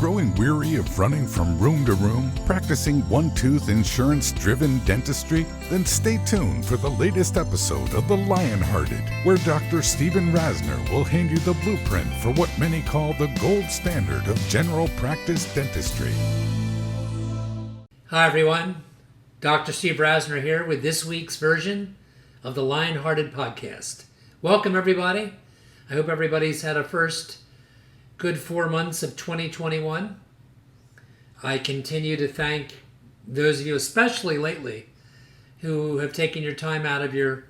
growing weary of running from room to room, practicing one-tooth insurance-driven dentistry? Then stay tuned for the latest episode of The Lionhearted, where Dr. Stephen Rasner will hand you the blueprint for what many call the gold standard of general practice dentistry. Hi everyone, Dr. Steve Rasner here with this week's version of the Lionhearted podcast. Welcome everybody. I hope everybody's had a first good 4 months of 2021. I continue to thank those of you, especially lately, who have taken your time out of your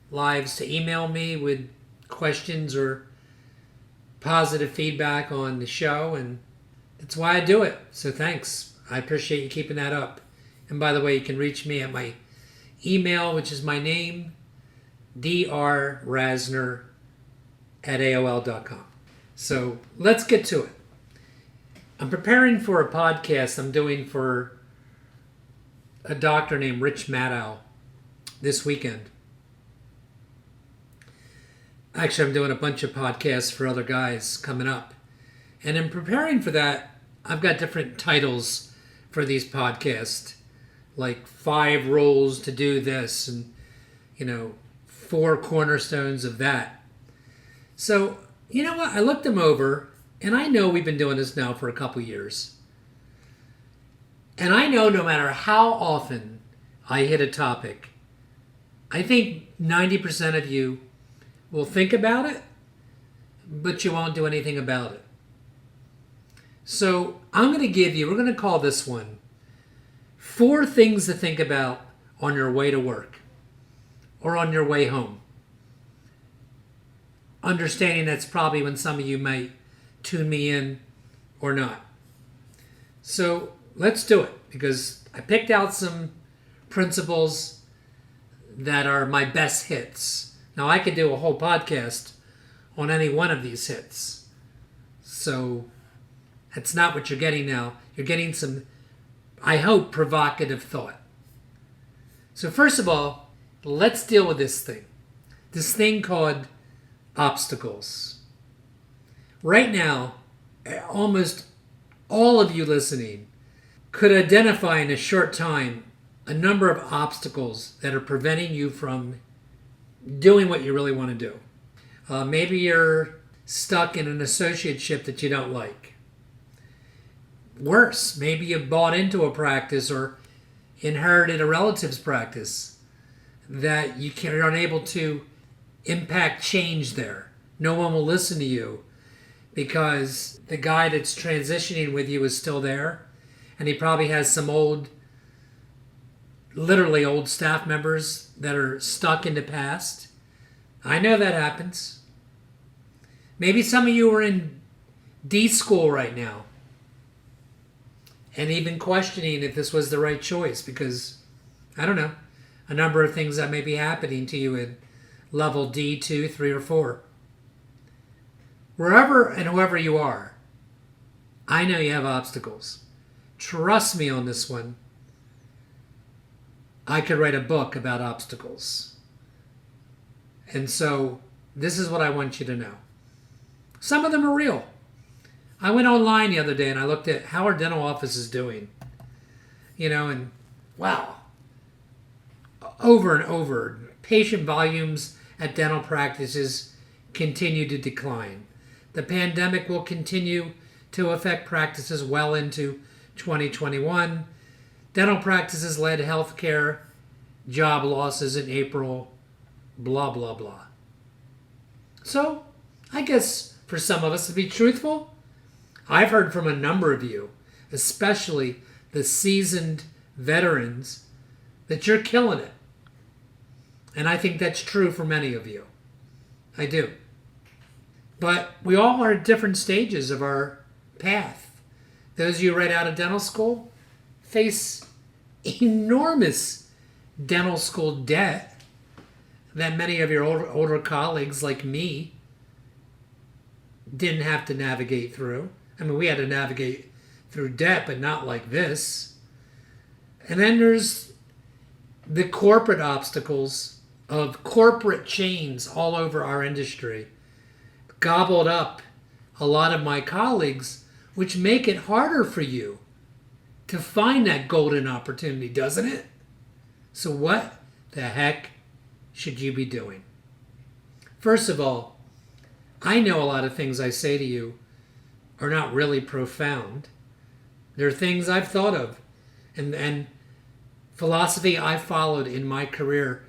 lives to email me with questions or positive feedback on the show, and it's why I do it. So thanks. I appreciate you keeping that up. And by the way, you can reach me at my email, which is my name, drrasner@aol.com. So let's get to it. I'm preparing for a podcast I'm doing for a doctor named Rich Maddow this weekend. Actually, I'm doing a bunch of podcasts for other guys coming up. And in preparing for that, I've got different titles for these podcasts, like 5 rules to do this and, 4 cornerstones of that. So, you know what? I looked them over, and I know we've been doing this now for a couple years. And I know no matter how often I hit a topic, I think 90% of you will think about it, but you won't do anything about it. So we're going to call this one 4 things to think about on your way to work or on your way home. Understanding that's probably when some of you might tune me in or not. So let's do it, because I picked out some principles that are my best hits. Now I could do a whole podcast on any one of these hits. So that's not what you're getting now. You're getting some, I hope, provocative thought. So first of all, let's deal with this thing. This thing called obstacles. Right now, almost all of you listening could identify in a short time a number of obstacles that are preventing you from doing what you really want to do. Maybe you're stuck in an associateship that you don't like. Worse, maybe you bought into a practice or inherited a relative's practice that you're unable to impact change there. No one will listen to you because the guy that's transitioning with you is still there, and he probably has some literally old staff members that are stuck in the past. I know that happens. Maybe some of you are in D school right now and even questioning if this was the right choice because, I don't know, a number of things that may be happening to you at level D, 2, 3, or 4. Wherever and whoever you are, I know you have obstacles. Trust me on this one. I could write a book about obstacles. And so this is what I want you to know. Some of them are real. I went online the other day and I looked at how our dental office is doing. And wow. Over and over, patient volumes at dental practices continue to decline. The pandemic will continue to affect practices well into 2021. Dental practices led healthcare job losses in April, blah, blah, blah. So, I guess for some of us, to be truthful, I've heard from a number of you, especially the seasoned veterans, that you're killing it. And I think that's true for many of you. I do. But we all are at different stages of our path. Those of you right out of dental school face enormous dental school debt that many of your older colleagues like me didn't have to navigate through. I mean, we had to navigate through debt, but not like this. And then there's the corporate obstacles of corporate chains all over our industry gobbled up a lot of my colleagues which make it harder for you to find that golden opportunity, doesn't it? So what the heck should you be doing? First of all, I know a lot of things I say to you are not really profound. They're things I've thought of and philosophy I followed in my career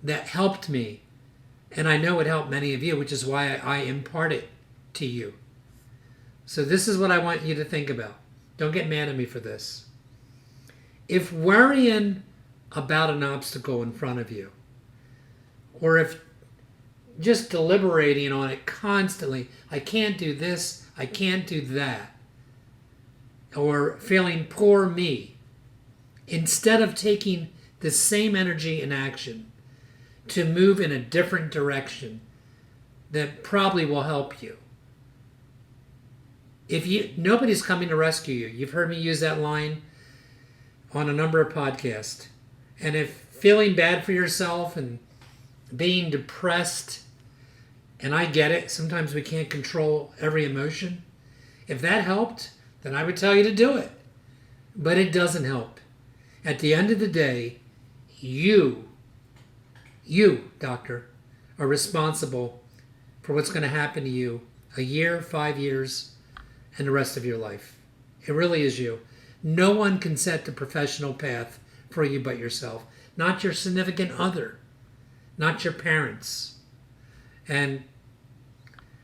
that helped me. And I know it helped many of you, which is why I impart it to you. So this is what I want you to think about. Don't get mad at me for this. If worrying about an obstacle in front of you, or if just deliberating on it constantly, I can't do this, I can't do that, or feeling poor me, instead of taking the same energy and action to move in a different direction that probably will help you. Nobody's coming to rescue you. You've heard me use that line on a number of podcasts. And if feeling bad for yourself and being depressed, and I get it, sometimes we can't control every emotion. If that helped, then I would tell you to do it. But it doesn't help. At the end of the day, you, doctor, are responsible for what's going to happen to you a year, 5 years, and the rest of your life. It really is you. No one can set the professional path for you but yourself. Not your significant other. Not your parents. And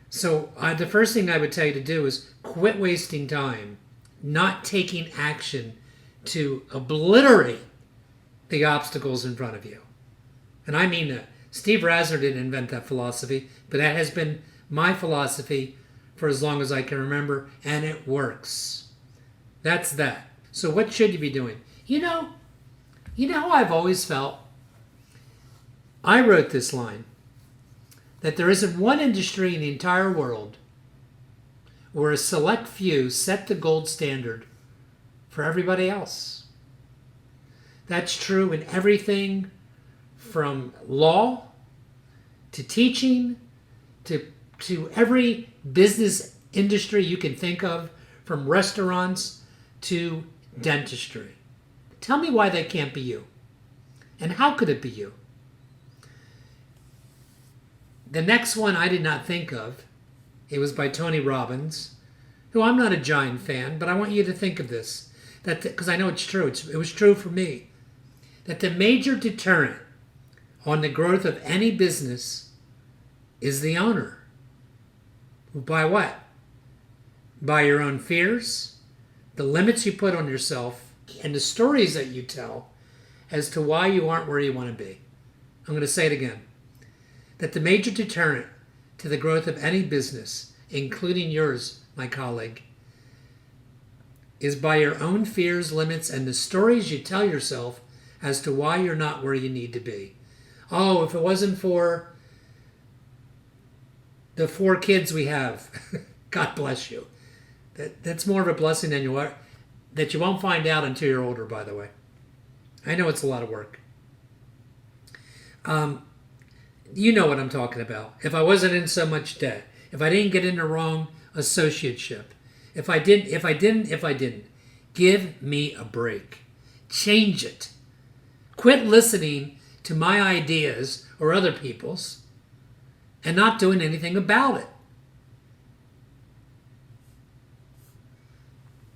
so the first thing I would tell you to do is quit wasting time not taking action to obliterate the obstacles in front of you. And I mean that. Steve Rasner didn't invent that philosophy, but that has been my philosophy for as long as I can remember, and it works. That's that. So what should you be doing? You know how I've always felt? I wrote this line, that there isn't one industry in the entire world where a select few set the gold standard for everybody else. That's true in everything from law to teaching to every business industry you can think of, from restaurants to dentistry. Tell me why that can't be you. And how could it be you? The next one I did not think of. It was by Tony Robbins, who I'm not a giant fan, but I want you to think of this, because I know it's true. It was true for me. That the major deterrent on the growth of any business is the owner. By what? By your own fears, the limits you put on yourself, and the stories that you tell as to why you aren't where you want to be. I'm going to say it again. That the major deterrent to the growth of any business, including yours, my colleague, is by your own fears, limits, and the stories you tell yourself as to why you're not where you need to be. Oh, if it wasn't for the 4 kids we have, God bless you. That's more of a blessing than you are, that you won't find out until you're older, by the way. I know it's a lot of work. You know what I'm talking about. If I wasn't in so much debt, if I didn't get in the wrong associateship, if I didn't, give me a break. Change it. Quit listening to my ideas or other people's and not doing anything about it.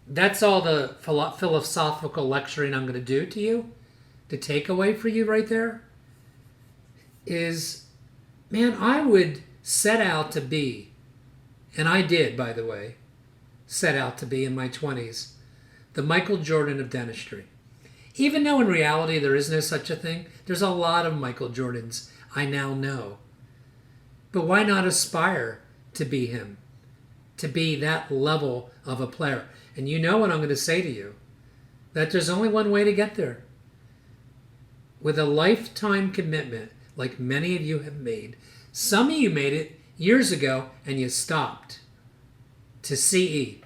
That's all the philosophical lecturing I'm going to do to you. The takeaway for you right there is, man, I would set out to be, and I did, by the way, set out to be in my 20s, the Michael Jordan of dentistry. Even though in reality there is no such a thing, there's a lot of Michael Jordans I now know. But why not aspire to be him? To be that level of a player? And you know what I'm going to say to you, that there's only one way to get there. With a lifetime commitment, like many of you have made. Some of you made it years ago and you stopped to CE.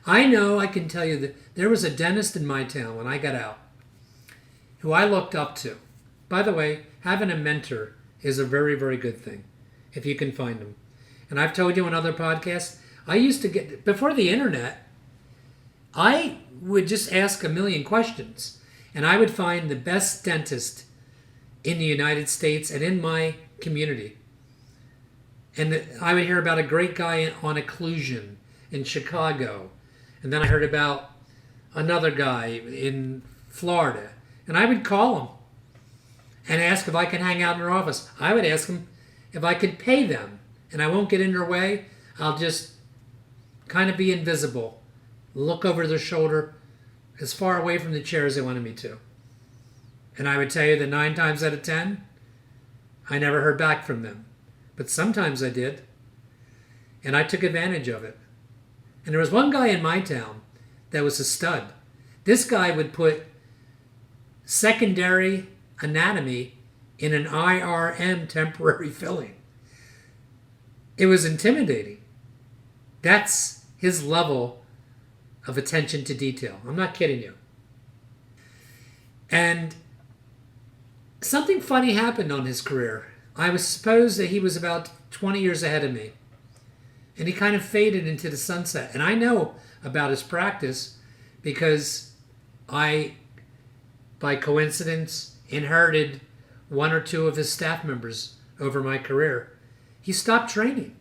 I know, I can tell you that there was a dentist in my town when I got out who I looked up to. By the way, having a mentor is a very, very good thing if you can find them. And I've told you on other podcasts, I used to get, before the internet, I would just ask a million questions, and I would find the best dentist in the United States and in my community. And I would hear about a great guy on occlusion in Chicago. And then I heard about another guy in Florida. And I would call him and ask if I could hang out in their office. I would ask them if I could pay them. And I won't get in their way. I'll just kind of be invisible, look over their shoulder as far away from the chair as they wanted me to. And I would tell you that 9 times out of 10, I never heard back from them. But sometimes I did. And I took advantage of it. And there was one guy in my town that was a stud. This guy would put secondary anatomy in an IRM temporary filling. It was intimidating. That's his level of attention to detail. I'm not kidding you. And something funny happened on his career. I was supposed that he was about 20 years ahead of me. And he kind of faded into the sunset. And I know about his practice because I, by coincidence, inherited 1 or 2 of his staff members over my career. He stopped training.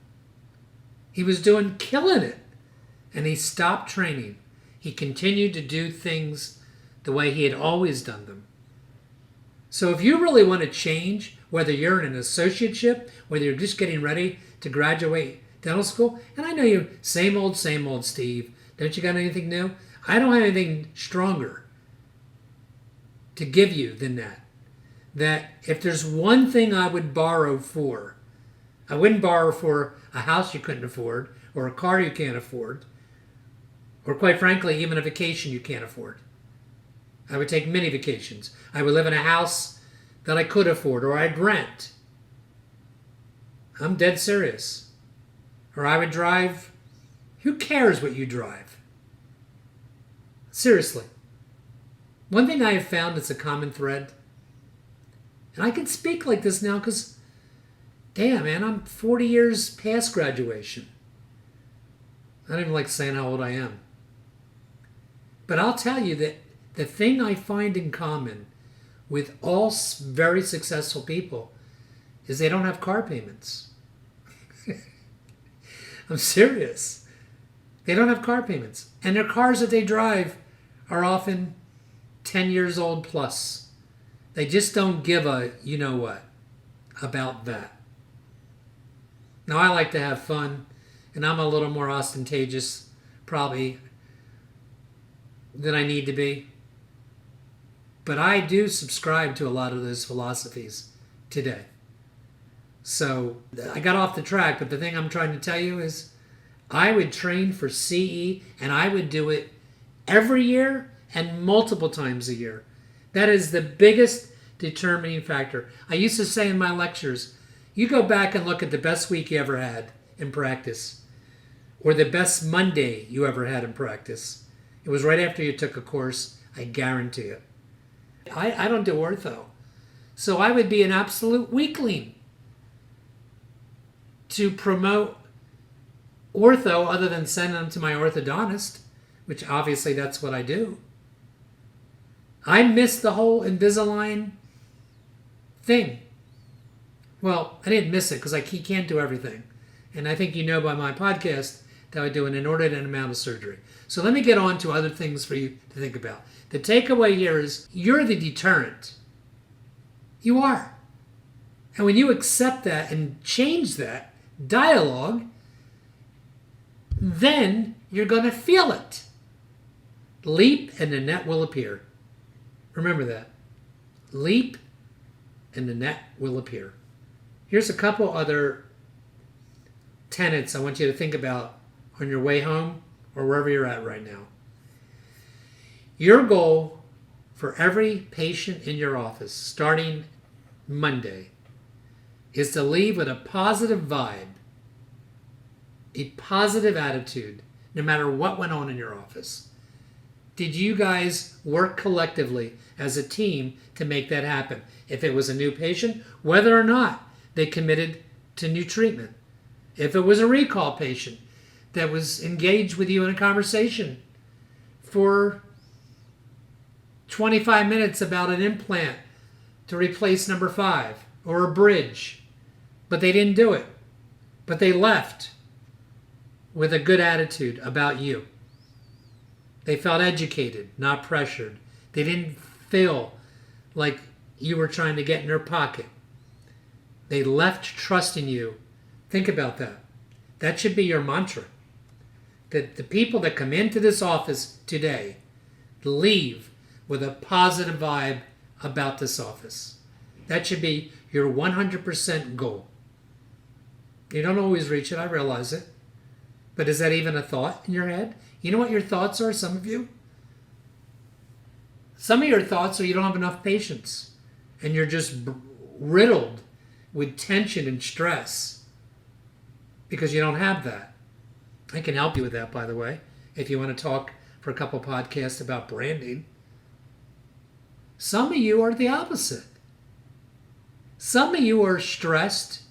He was killing it. And he stopped training. He continued to do things the way he had always done them. So if you really want to change, whether you're in an associateship, whether you're just getting ready to graduate dental school, and I know you, same old, Steve. Don't you got anything new? I don't have anything stronger to give you than that. That if there's one thing I would borrow for, I wouldn't borrow for a house you couldn't afford, or a car you can't afford, or quite frankly, even a vacation you can't afford. I would take many vacations. I would live in a house that I could afford, or I'd rent. I'm dead serious. Or I would drive. Who cares what you drive? Seriously. One thing I have found that's a common thread, and I can speak like this now because, damn, man, I'm 40 years past graduation. I don't even like saying how old I am. But I'll tell you that the thing I find in common with all very successful people is they don't have car payments. I'm serious. They don't have car payments. And their cars that they drive are often 10 years old plus. They just don't give a you-know-what about that. Now, I like to have fun, and I'm a little more ostentatious, probably, than I need to be. But I do subscribe to a lot of those philosophies today. So I got off the track, but the thing I'm trying to tell you is I would train for CE, and I would do it every year and multiple times a year. That is the biggest determining factor. I used to say in my lectures, you go back and look at the best week you ever had in practice, or the best Monday you ever had in practice. It was right after you took a course, I guarantee it. I don't do ortho. So I would be an absolute weakling to promote ortho other than sending them to my orthodontist, which obviously that's what I do. I missed the whole Invisalign thing. Well, I didn't miss it because he can't do everything. And I think you know by my podcast that I do an inordinate amount of surgery. So let me get on to other things for you to think about. The takeaway here is you're the deterrent. You are. And when you accept that and change that dialogue, then you're going to feel it. Leap and the net will appear. Remember that. Leap and the net will appear. Here's a couple other tenets I want you to think about on your way home or wherever you're at right now. Your goal for every patient in your office starting Monday is to leave with a positive vibe, a positive attitude, no matter what went on in your office. Did you guys work collectively as a team to make that happen? If it was a new patient, whether or not they committed to new treatment. If it was a recall patient, that was engaged with you in a conversation for 25 minutes about an implant to replace number 5 or a bridge, but they didn't do it. But they left with a good attitude about you. They felt educated, not pressured. They didn't feel like you were trying to get in their pocket. They left trusting you. Think about that. That should be your mantra. That the people that come into this office today leave with a positive vibe about this office. That should be your 100% goal. You don't always reach it, I realize it. But is that even a thought in your head? You know what your thoughts are, some of you? Some of your thoughts are you don't have enough patience. And you're just riddled with tension and stress because you don't have that. I can help you with that, by the way, if you want to talk for a couple podcasts about branding. Some of you are the opposite. Some of you are stressed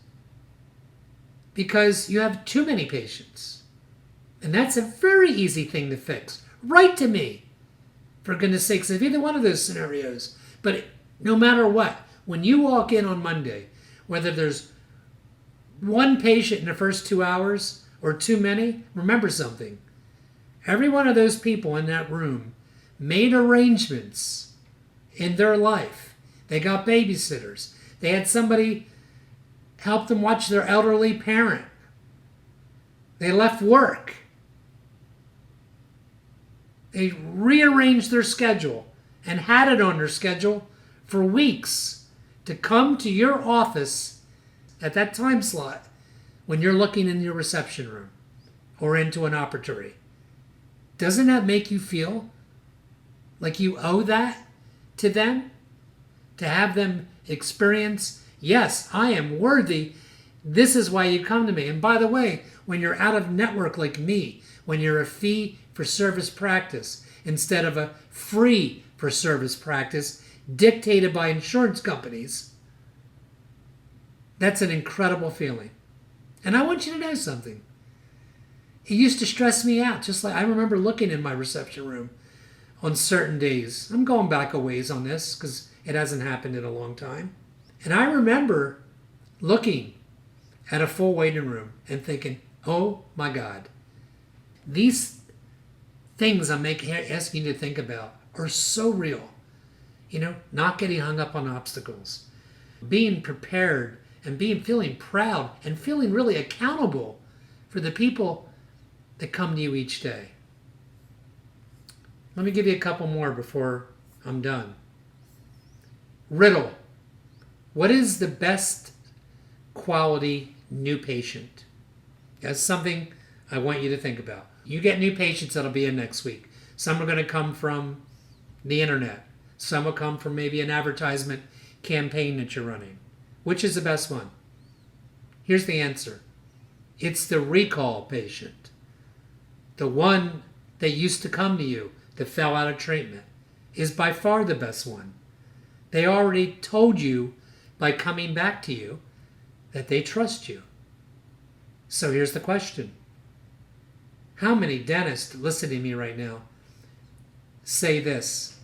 because you have too many patients. And that's a very easy thing to fix. Write to me, for goodness sakes, if either one of those scenarios. But no matter what, when you walk in on Monday, whether there's one patient in the first 2 hours or too many, remember something. Every one of those people in that room made arrangements in their life. They got babysitters. They had somebody help them watch their elderly parent. They left work. They rearranged their schedule and had it on their schedule for weeks to come to your office at that time slot when you're looking in your reception room or into an operatory. Doesn't that make you feel like you owe that to them? To have them experience, yes, I am worthy. This is why you come to me. And by the way, when you're out of network like me, when you're a fee for service practice instead of a free for service practice dictated by insurance companies, that's an incredible feeling. And I want you to know something. It used to stress me out. Just like I remember looking in my reception room on certain days. I'm going back a ways on this because it hasn't happened in a long time. And I remember looking at a full waiting room and thinking, oh my God, these things I'm asking you to think about are so real. You know, not getting hung up on obstacles, being prepared and feeling proud and feeling really accountable for the people that come to you each day. Let me give you a couple more before I'm done. Riddle. What is the best quality new patient? That's something I want you to think about. You get new patients that'll be in next week. Some are going to come from the internet. Some will come from maybe an advertisement campaign that you're running. Which is the best one? Here's the answer. It's the recall patient. The one that used to come to you that fell out of treatment is by far the best one. They already told you by coming back to you that they trust you. So here's the question. How many dentists listening to me right now say this?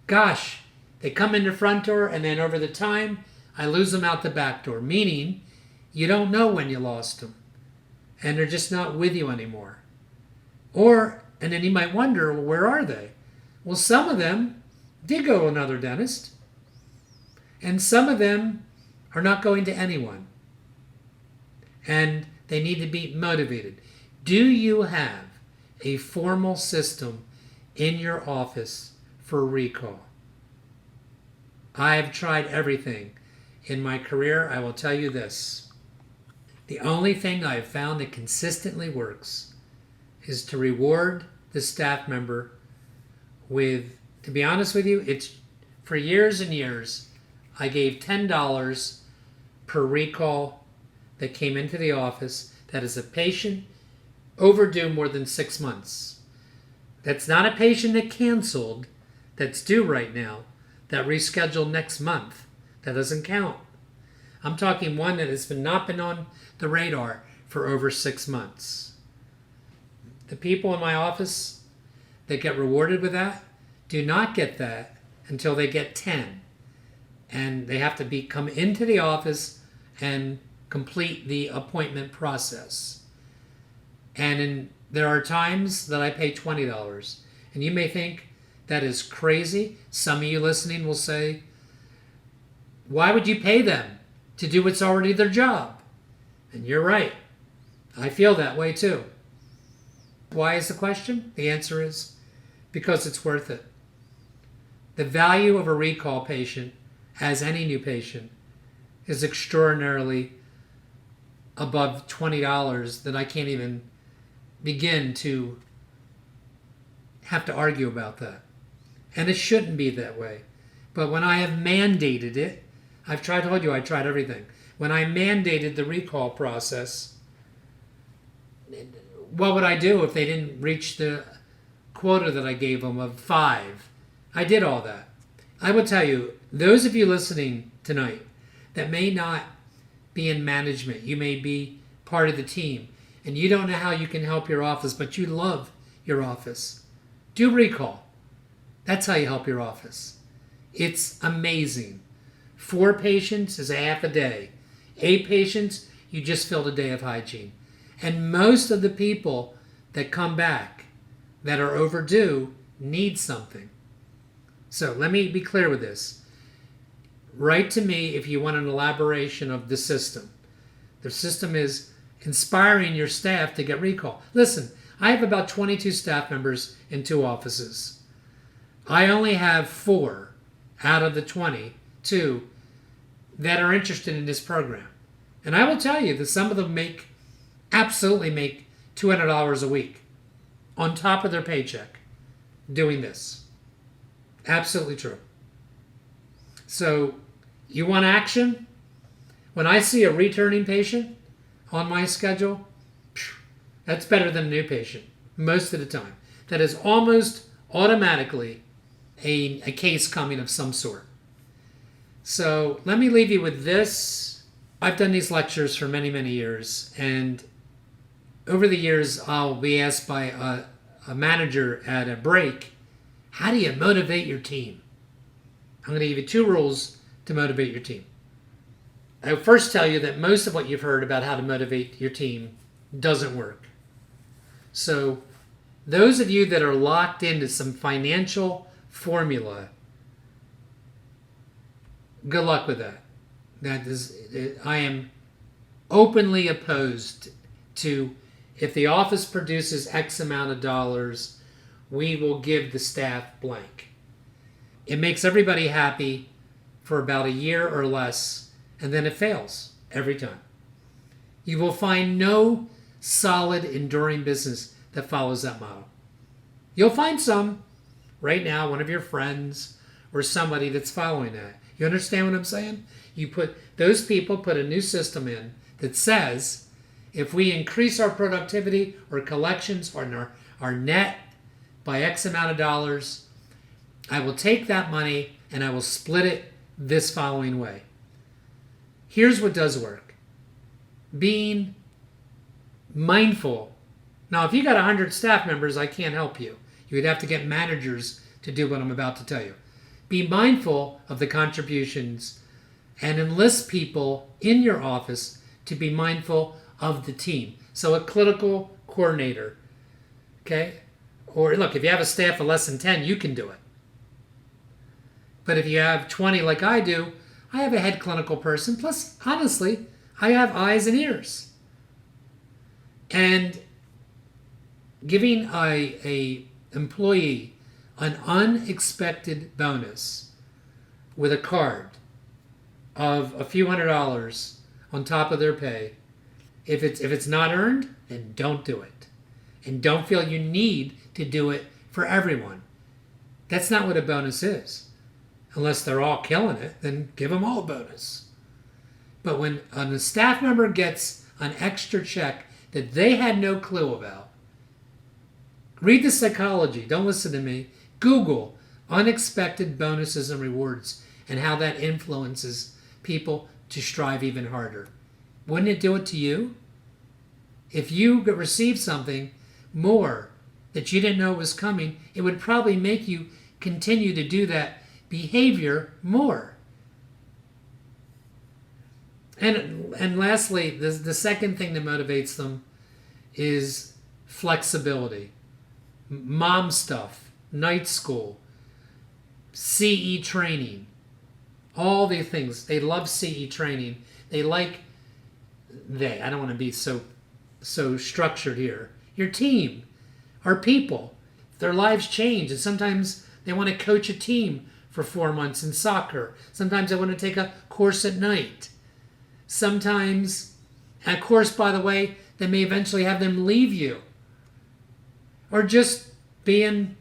Gosh, they come in the front door and then over the time, I lose them out the back door. Meaning, you don't know when you lost them. And they're just not with you anymore. And then you might wonder, well, where are they? Well, some of them did go to another dentist. And some of them are not going to anyone. And they need to be motivated. Do you have a formal system in your office for recall? I have tried everything. In my career, I will tell you this. The only thing I have found that consistently works is to reward the staff member with, to be honest with you, it's for years and years, I gave $10 per recall that came into the office that is a patient overdue more than 6 months. That's not a patient that canceled, that's due right now, that rescheduled next month. That doesn't count. I'm talking one that has not been on the radar for over 6 months. the people in my office that get rewarded with that do not get that until they get 10. And they have to come into the office and complete the appointment process. And there are times that I pay $20. And you may think that is crazy. Some of you listening will say, why would you pay them to do what's already their job? And you're right. I feel that way too. Why is the question? The answer is because it's worth it. The value of a recall patient, as any new patient, is extraordinarily above $20 that I can't even begin to have to argue about that. And it shouldn't be that way. But when I have mandated it, I tried everything. When I mandated the recall process, what would I do if they didn't reach the quota that I gave them of 5? I did all that. I will tell you, those of you listening tonight that may not be in management, you may be part of the team, and you don't know how you can help your office, but you love your office. Do recall. That's how you help your office. It's amazing. 4 patients is a half a day. 8 patients, you just filled a day of hygiene. And most of the people that come back that are overdue need something. So let me be clear with this. Write to me if you want an elaboration of the system. The system is inspiring your staff to get recall. Listen, I have about 22 staff members in 2 offices. I only have 4 out of the 22 that are interested in this program. And I will tell you that some of them absolutely make $200 a week on top of their paycheck doing this. Absolutely true. So, you want action? When I see a returning patient on my schedule, that's better than a new patient most of the time. That is almost automatically a case coming of some sort. So let me leave you with this. I've done these lectures for many, many years, and over the years I'll be asked by a manager at a break, how do you motivate your team? I'm going to give you 2 rules to motivate your team. I'll first tell you that most of what you've heard about how to motivate your team doesn't work. So those of you that are locked into some financial formula, good luck with that. I am openly opposed to, if the office produces X amount of dollars, we will give the staff blank. It makes everybody happy for about a year or less, and then it fails every time. You will find no solid, enduring business that follows that model. You'll find some right now, one of your friends or somebody that's following that. You understand what I'm saying? Those people put a new system in that says, if we increase our productivity or collections or our net by X amount of dollars, I will take that money and I will split it this following way. Here's what does work. Being mindful. Now, if you got 100 staff members, I can't help you. You would have to get managers to do what I'm about to tell you. Be mindful of the contributions and enlist people in your office to be mindful of the team. So a clinical coordinator, okay? Or look, if you have a staff of less than 10, you can do it. But if you have 20 like I do, I have a head clinical person. Plus, honestly, I have eyes and ears. And giving a employee an unexpected bonus with a card of a few $100s on top of their pay, if it's not earned, then don't do it. And don't feel you need to do it for everyone. That's not what a bonus is. Unless they're all killing it, then give them all a bonus. But when a staff member gets an extra check that they had no clue about, read the psychology. Don't listen to me. Google unexpected bonuses and rewards and how that influences people to strive even harder. Wouldn't it do it to you? If you receive something more that you didn't know was coming, it would probably make you continue to do that behavior more. And lastly, the second thing that motivates them is flexibility. Mom stuff, night school, CE training, all the things. They love CE training. I don't want to be so structured here. Your team, our people, their lives change, and sometimes they want to coach a team for 4 months in soccer. Sometimes they want to take a course at night. Sometimes, a course, by the way, that may eventually have them leave you. Or just being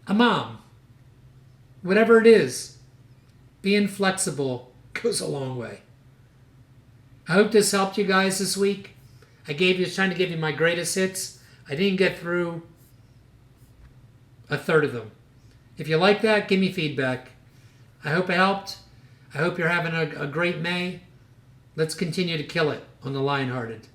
a mom. Whatever it is, being flexible goes a long way. I hope this helped you guys this week. I was trying to give you my greatest hits. I didn't get through a third of them. If you like that, give me feedback. I hope it helped. I hope you're having a great May. Let's continue to kill it on the Lionhearted.